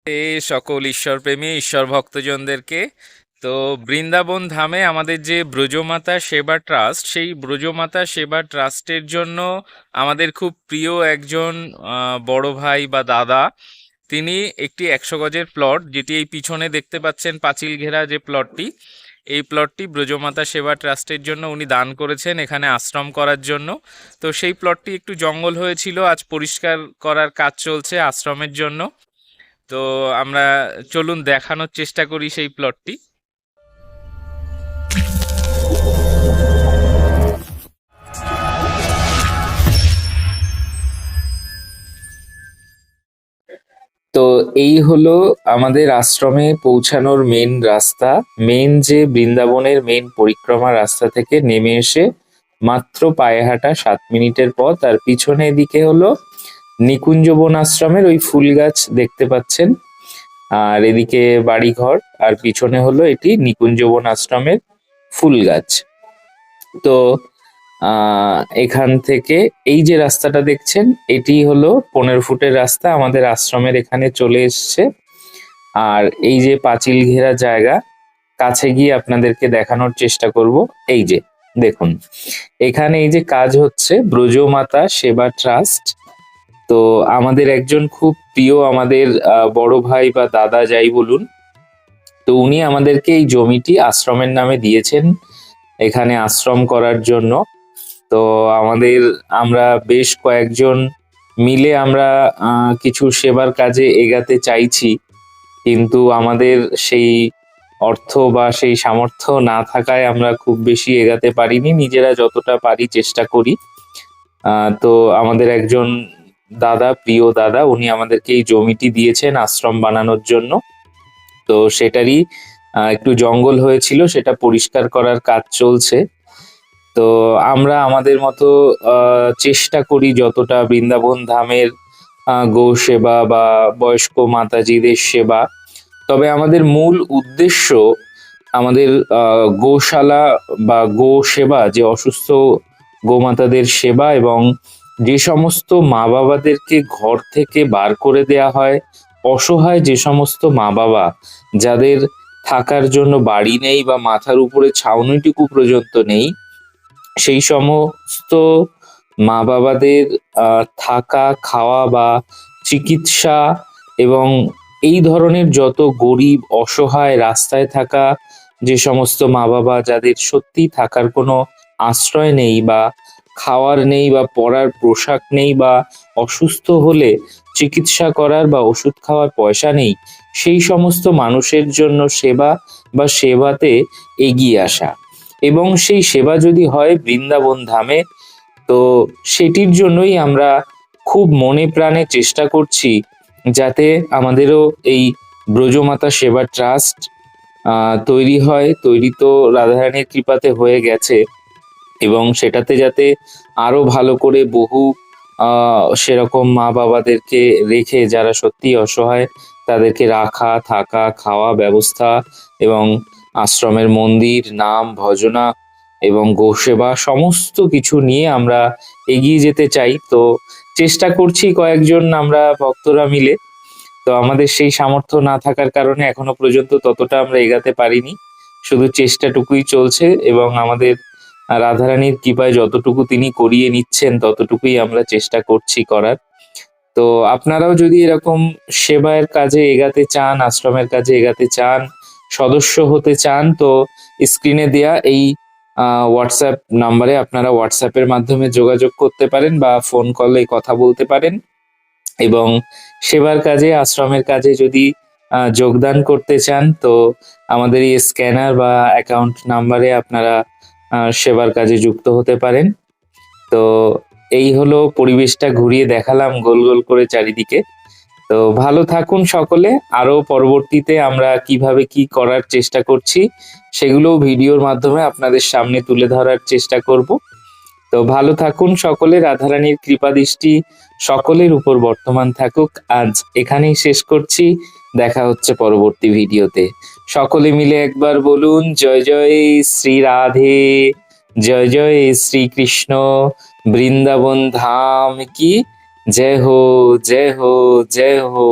সকল ঈশ্বরপ্রেমী ঈশ্বর ভক্তজনদেরকে। তো বৃন্দাবন ধামে আমাদের যে ব্রজমাতা সেবা ট্রাস্ট, সেই ব্রজমাতা সেবা ট্রাস্টের জন্য আমাদের খুব প্রিয় একজন বড় ভাই বা দাদা, তিনি একটি 100 গজের প্লট, যেটি এই পিছনে দেখতে পাচ্ছেন পাঁচিল ঘেরা যে প্লটটি, এই প্লটটি ব্রজমাতা সেবা ট্রাস্টের জন্য উনি দান করেছেন এখানে আশ্রম করার জন্য। তো সেই প্লটটি একটু জঙ্গল হয়েছিল, আজ পরিষ্কার করার কাজ চলছে আশ্রমের জন্য। তো আমরা চলুন দেখানোর চেষ্টা করি সেই প্লটটি। তো এই হলো আমাদের আশ্রমে পৌঁছানোর মেন রাস্তা। মেন যে বৃন্দাবনের মেন পরিক্রমা রাস্তা থেকে নেমে এসে মাত্র পায়ে হাঁটা 7 মিনিটের পথ। আর পিছনে দিকে হলো নিকুঞ্জবন আশ্রমের ওই ফুল গাছ দেখতে পাচ্ছেন, আর এদিকে বাড়িঘর, আর পিছনে হলো এটি নিকুঞ্জবন আশ্রমের ফুল গাছ। তো এখান থেকে এই যে রাস্তাটা দেখছেন, এটি হলো 15 ফুটের রাস্তা আমাদের আশ্রমের এখানে চলে এসছে। আর এই যে পাঁচিল ঘেরা জায়গা, কাছে গিয়ে আপনাদেরকে দেখানোর চেষ্টা করব। এই যে দেখুন, এখানে এই যে কাজ হচ্ছে ব্রজমাতা সেবা ট্রাস্ট। তো আমাদের একজন খুব প্রিয়, আমাদের বড় ভাই বা দাদা যাই বলুন, তো উনি আমাদেরকে এই জমিটি আশ্রমের নামে দিয়েছেন এখানে আশ্রম করার জন্য। তো আমরা বেশ কয়েকজন মিলে আমরা কিছু সেবার কাজে এগাতে চাইছি, কিন্তু আমাদের সেই অর্থ বা সেই সামর্থ্য না থাকায় আমরা খুব বেশি এগাতে পারিনি, নিজেরা যতটা পারি চেষ্টা করি। তো আমাদের একজন দাদা, প্রিয় দাদা, উনি আমাদেরকে এই জমিটি দিয়েছেন আশ্রম বানানোর জন্য। তো সেটারই একটু জঙ্গল হয়েছিল, সেটা পরিষ্কার করার কাজ চলছে। তো আমরা আমাদের মতো চেষ্টা করি যতটা বৃন্দাবন ধামের গো সেবা বা বয়স্ক মাতাজিদের সেবা। তবে আমাদের মূল উদ্দেশ্য আমাদের গোশালা বা গো সেবা, যে অসুস্থ গোমাতাদের সেবা, এবং যে সমস্ত মা বাবাদেরকে ঘর থেকে বার করে দেয়া হয়, অসহায় যে সমস্ত মা বাবা যাদের থাকার জন্য বাড়ি নেই বা মাথার উপরে ছাউনিটুকু পর্যন্ত নেই, সেই সমস্ত মা বাবাদের থাকা, খাওয়া বা চিকিৎসা, এবং এই ধরনের যত গরিব অসহায় রাস্তায় থাকা যে সমস্ত মা বাবা যাদের সত্যি থাকার কোনো আশ্রয় নেই বা খাওয়ার নেই বা পরার পোশাক নেই বা অসুস্থ হলে চিকিৎসা করার বা ওষুধ খাওয়ার পয়সা নেই, সেই সমস্ত মানুষের জন্য সেবা বা সেবাতে এগিয়ে আসা। এবং সেই সেবা যদি হয় বৃন্দাবন ধামে, তো সেটির জন্যই আমরা খুব মনে প্রাণে চেষ্টা করছি যাতে আমাদেরও এই ব্রজমাতা সেবা ট্রাস্ট তৈরি হয়। তৈরি তো রাধারানীর কৃপাতে হয়ে গেছে, এবং সেটাতে যাতে আরো ভালো করে বহু সেরকম মা বাবাদেরকে রেখে, যারা সত্যি অসহায়, তাদেরকে রাখা, থাকা, খাওয়া ব্যবস্থা, এবং আশ্রমের মন্দির, নাম, ভজনা এবং গোসেবা সমস্ত কিছু নিয়ে আমরা এগিয়ে যেতে চাই। তো চেষ্টা করছি কয়েকজন আমরা ভক্তরা মিলে। তো আমাদের সেই সামর্থ্য না থাকার কারণে এখনো পর্যন্ত ততটা আমরা এগাতে পারিনি, শুধু চেষ্টাটুকুই চলছে, এবং আমাদের রাধারানীর কৃপায় যতটুকু তিনি করিয়ে নিচ্ছেন ততটুকুই আমরা চেষ্টা করছি করার। তো আপনারাও যদি এরকম সেবার কাজে এগাতে চান, আশ্রমের কাজে এগাতে চান, সদস্য হতে চান, তো স্ক্রিনে দেয়া এই হোয়াটসঅ্যাপ নাম্বারে আপনারা হোয়াটসঅ্যাপের মাধ্যমে যোগাযোগ করতে পারেন বা ফোন কলে কথা বলতে পারেন। এবং সেবার কাজে, আশ্রমের কাজে যদি যোগদান করতে চান, তো আমাদের এই স্ক্যানার বা অ্যাকাউন্ট নাম্বারে আপনারা সেবার কাজে যুক্ত হতে পারেন। তো এই হলো, পরিবেশটা ঘুরিয়ে দেখালাম গোল গোল করে চারিদিকে। তো ভালো থাকুন সকলে। আরো পরবর্তীতে আমরা কিভাবে কি করার চেষ্টা করছি সেগুলো ভিডিওর মাধ্যমে আপনাদের সামনে তুলে ধরার চেষ্টা করব। তো ভালো থাকুন সকলে, রাধারানীর কৃপা দৃষ্টি সকলের উপর বর্তমান থাকুক। আজ এখানেই শেষ করছি, দেখা হচ্ছে পরবর্তী ভিডিওতে। সকলে মিলে একবার বলুন, জয় জয় শ্রী রাধে, জয় জয় শ্রীকৃষ্ণ, বৃন্দাবন ধাম কি জয় হো, জয় হো, জয় হো।